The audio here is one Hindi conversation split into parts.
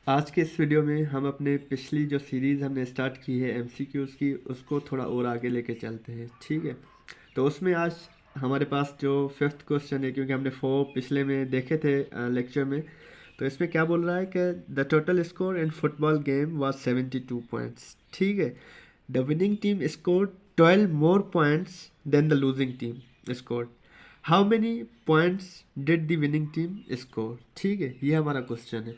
आज के इस वीडियो में हम अपने पिछली जो सीरीज़ हमने स्टार्ट की है एमसीक्यूज़ की, उसको थोड़ा और आगे लेके चलते हैं। ठीक है, तो उसमें आज हमारे पास जो फिफ्थ क्वेश्चन है, क्योंकि हमने फोर पिछले में देखे थे लेक्चर में। तो इसमें क्या बोल रहा है कि the total score in football game was 72 points. ठीक है, the winning team score 12 more points than the losing team score. How many points did the winning team score. ठीक है, ये हमारा क्वेश्चन है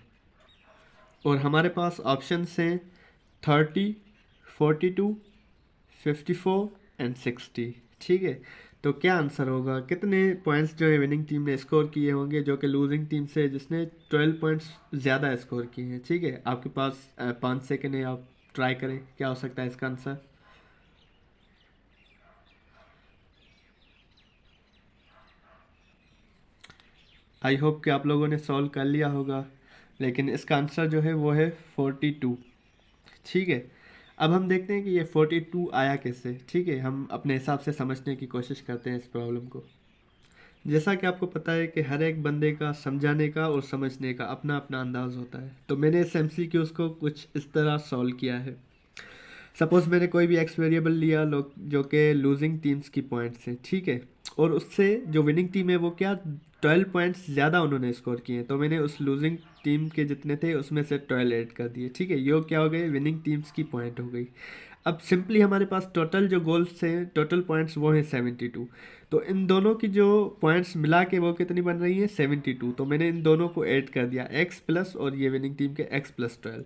और हमारे पास ऑप्शंस हैं 30, 42, 54 एंड 60। ठीक है, तो क्या आंसर होगा, कितने पॉइंट्स जो है विनिंग टीम ने स्कोर किए होंगे जो कि लूजिंग टीम से जिसने 12 पॉइंट्स ज़्यादा स्कोर किए हैं। ठीक है, आपके पास 5 सेकेंड है, आप ट्राई करें क्या हो सकता है इसका आंसर। आई होप कि आप लोगों ने सॉल्व कर लिया होगा, लेकिन इसका आंसर जो है वो है 42। ठीक है, अब हम देखते हैं कि ये 42 आया कैसे। ठीक है, हम अपने हिसाब से समझने की कोशिश करते हैं इस प्रॉब्लम को। जैसा कि आपको पता है कि हर एक बंदे का समझाने का और समझने का अपना अपना अंदाज होता है, तो मैंने इस एमसीक्यूज को कुछ इस तरह सॉल्व किया है। सपोज मैंने कोई भी एक्स वेरिएबल लिया जो कि लूजिंग टीम्स की पॉइंट्स हैं। ठीक है, और उससे जो विनिंग टीम है वो क्या 12 पॉइंट्स ज़्यादा उन्होंने स्कोर किए हैं, तो मैंने उस लूजिंग टीम के जितने थे उसमें से 12 ऐड कर दिए। ठीक है, ये क्या हो गई, विनिंग टीम्स की पॉइंट हो गई। अब सिंपली हमारे पास टोटल जो गोल्स हैं, टोटल पॉइंट्स वो हैं 72। तो इन दोनों की जो पॉइंट्स मिला के वो कितनी बन रही है 72। तो मैंने इन दोनों को ऐड कर दिया, एक्स प्लस और ये विनिंग टीम के एक्स प्लस 12।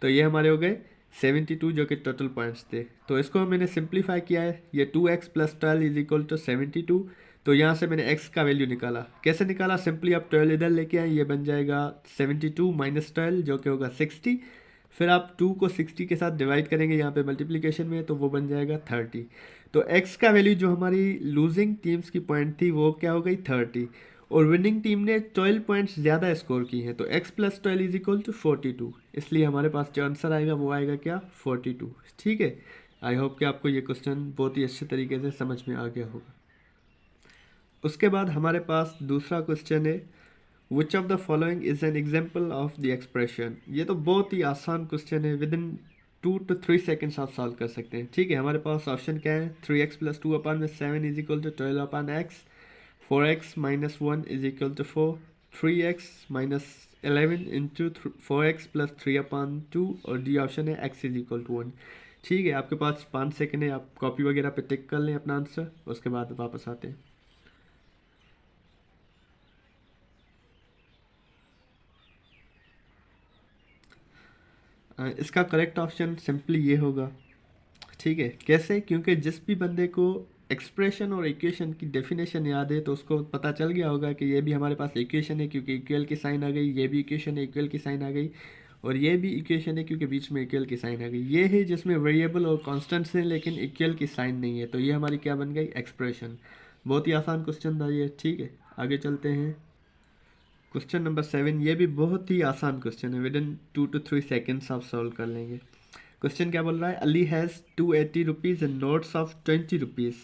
तो ये हमारे हो गए 72 जो कि टोटल पॉइंट्स थे। तो इसको मैंने सिंप्लीफाई किया है, ये 2x plus 12 is equal to 72। तो यहाँ से मैंने x का वैल्यू निकाला। कैसे निकाला, सिंपली आप 12 इधर लेके आए, ये बन जाएगा 72 माइनस 12 जो कि होगा 60। फिर आप 2 को 60 के साथ डिवाइड करेंगे यहाँ पे मल्टीप्लिकेशन में, तो वो बन जाएगा 30। तो x का वैल्यू जो हमारी लूजिंग टीम्स की पॉइंट थी वो क्या हो गई 30, और विनिंग टीम ने 12 पॉइंट्स ज़्यादा स्कोर की हैं, तो x plus 12 is equal to 42। इसलिए हमारे पास जो आंसर आएगा वो आएगा क्या 42। ठीक है, आई होप कि आपको ये क्वेश्चन बहुत ही अच्छे तरीके से समझ में आ गया होगा। उसके बाद हमारे पास दूसरा क्वेश्चन है, which of the following is an example of the expression. ये तो बहुत ही आसान क्वेश्चन है, विद इन 2 to 3 सेकेंड्स आप सॉल्व कर सकते हैं। ठीक है, हमारे पास ऑप्शन क्या है, 3x प्लस 2 अपान में 7 is equal to 12 upon x, 4x minus 1 is equal to 4, 3x minus 11 into 4x plus 3 upon 2, और डी ऑप्शन है x इज इक्वल टू 1। ठीक है, आपके पास 5 सेकेंड है, आप कॉपी वगैरह पे टिक कर लें अपना आंसर, उसके बाद वापस आते हैं। इसका करेक्ट ऑप्शन सिंपली ये होगा। ठीक है, कैसे, क्योंकि जिस भी बंदे को एक्सप्रेशन और इक्वेशन की डेफिनेशन याद है तो उसको पता चल गया होगा कि ये भी हमारे पास इक्वेशन है क्योंकि इक्वल की साइन आ गई, ये भी इक्वेशन है इक्वल की साइन आ गई, और ये भी इक्वेशन है क्योंकि बीच में इक्वल की साइन आ गई। ये है जिसमें वेरिएबल और कॉन्स्टेंट्स हैं लेकिन इक्वल की साइन नहीं है, तो ये हमारी क्या बन गई एक्सप्रेशन। बहुत ही आसान क्वेश्चन था ये। ठीक है, आगे चलते हैं। क्वेश्चन नंबर 7, ये भी बहुत ही आसान क्वेश्चन है, विद इन 2 to 3 सेकेंड्स आप सॉल्व कर लेंगे। क्वेश्चन क्या बोल रहा है, Ali has 280 rupees in notes of 20 rupees.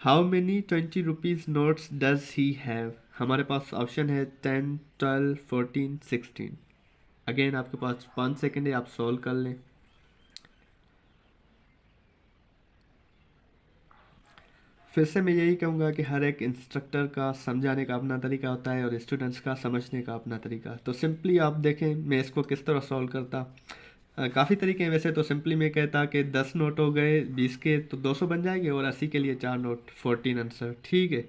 How many 20 rupees notes does he have. हमारे पास ऑप्शन है 10, 12, 14, 16। अगेन आपके पास 5 सेकेंड है, आप सॉल्व कर लें। फिर से मैं यही कहूँगा कि हर एक इंस्ट्रक्टर का समझाने का अपना तरीका होता है और स्टूडेंट्स का समझने का अपना तरीका। तो सिंपली आप देखें मैं इसको किस तरह सॉल्व करता। काफ़ी तरीके हैं वैसे तो। सिंपली मैं कहता कि 10 नोट हो गए 20 के तो 200 बन जाएंगे, और 80 के लिए 4 नोट, 14 आंसर। ठीक है,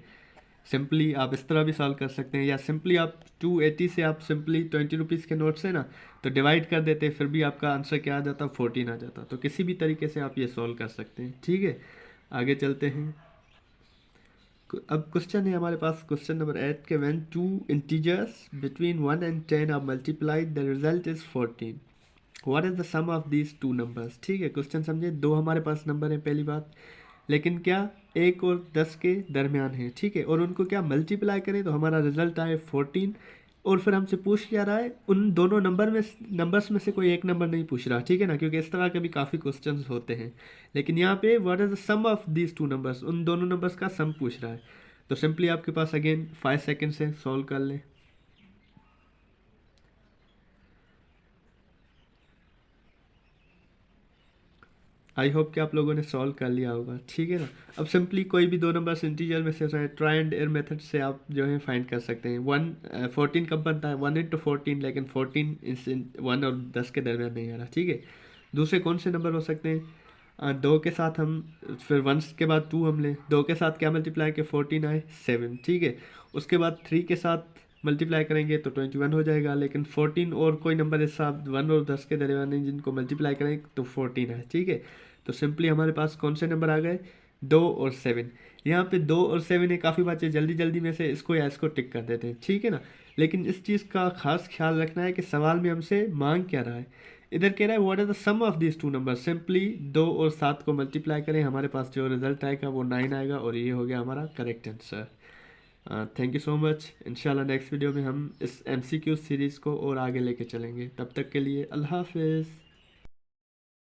सिंपली आप इस तरह भी सॉल्व कर सकते हैं, या सिंपली आप 280 से आप सिंपली 20 रुपीज़ के नोट से ना तो डिवाइड कर देते, फिर भी आपका आंसर क्या आ जाता 14 आ जाता। तो किसी भी तरीके से आप ये सॉल्व कर सकते हैं। ठीक है, आगे चलते हैं। अब क्वेश्चन है हमारे पास क्वेश्चन नंबर 8 के, when two integers between 1 and 10 are multiplied the result is 14, what is the sum of these two numbers. ठीक है, क्वेश्चन समझे, दो हमारे पास नंबर है पहली बात, लेकिन क्या 1 और 10 के दरमियान है। ठीक है, और उनको क्या मल्टीप्लाई करें तो हमारा रिजल्ट आए 14, और फिर हमसे पूछ क्या रहा है, उन दोनों नंबर्स में से कोई एक नंबर नहीं पूछ रहा। ठीक है ना, क्योंकि इस तरह के भी काफ़ी क्वेश्चंस होते हैं, लेकिन यहाँ पे what is the sum of these two numbers, उन दोनों नंबर्स का सम पूछ रहा है। तो सिंपली आपके पास अगेन 5 सेकेंड से सॉल्व कर लें। आई होप कि आप लोगों ने सॉल्व कर लिया होगा, ठीक है ना। अब सिंपली कोई भी दो नंबर्स इंटीजर में से ट्राई एंड एरर मेथड से आप जो है फाइंड कर सकते हैं। 14 कब बनता है, 1 into 14, लेकिन 14 1 और 10 के दरमियान नहीं आ रहा, ठीक है। दूसरे कौन से नंबर हो सकते हैं, 2 के साथ हम, फिर 1 के बाद 2 हम लें, 2 के साथ क्या मल्टीप्लाई के 14 आए 7, ठीक है। उसके बाद 3 के साथ मल्टीप्लाई करेंगे तो 21 हो जाएगा, लेकिन 14 और कोई नंबर ऐसा आप 1 और 10 के दरमियान नहीं जिनको मल्टीप्लाई करें तो 14 है, ठीक है। तो सिंपली हमारे पास कौन से नंबर आ गए, 2 और 7। यहाँ पे 2 और 7 है, काफ़ी बच्चे जल्दी जल्दी में से इसको या इसको टिक कर देते हैं, ठीक है ना। लेकिन इस चीज़ का खास ख्याल रखना है कि सवाल में हमसे मांग क्या रहा है। इधर कह रहा है what is the sum of these two number, simply 2 और 7 को मल्टीप्लाई करें, हमारे पास जो रिजल्ट आएगा वो 9 आएगा, और ये हो गया हमारा correct answer. Thank you so much. इंशाल्लाह नेक्स्ट वीडियो में हम इस MCQ सीरीज़ को और आगे लेके चलेंगे। तब तक के लिए अल्लाह हाफिज़।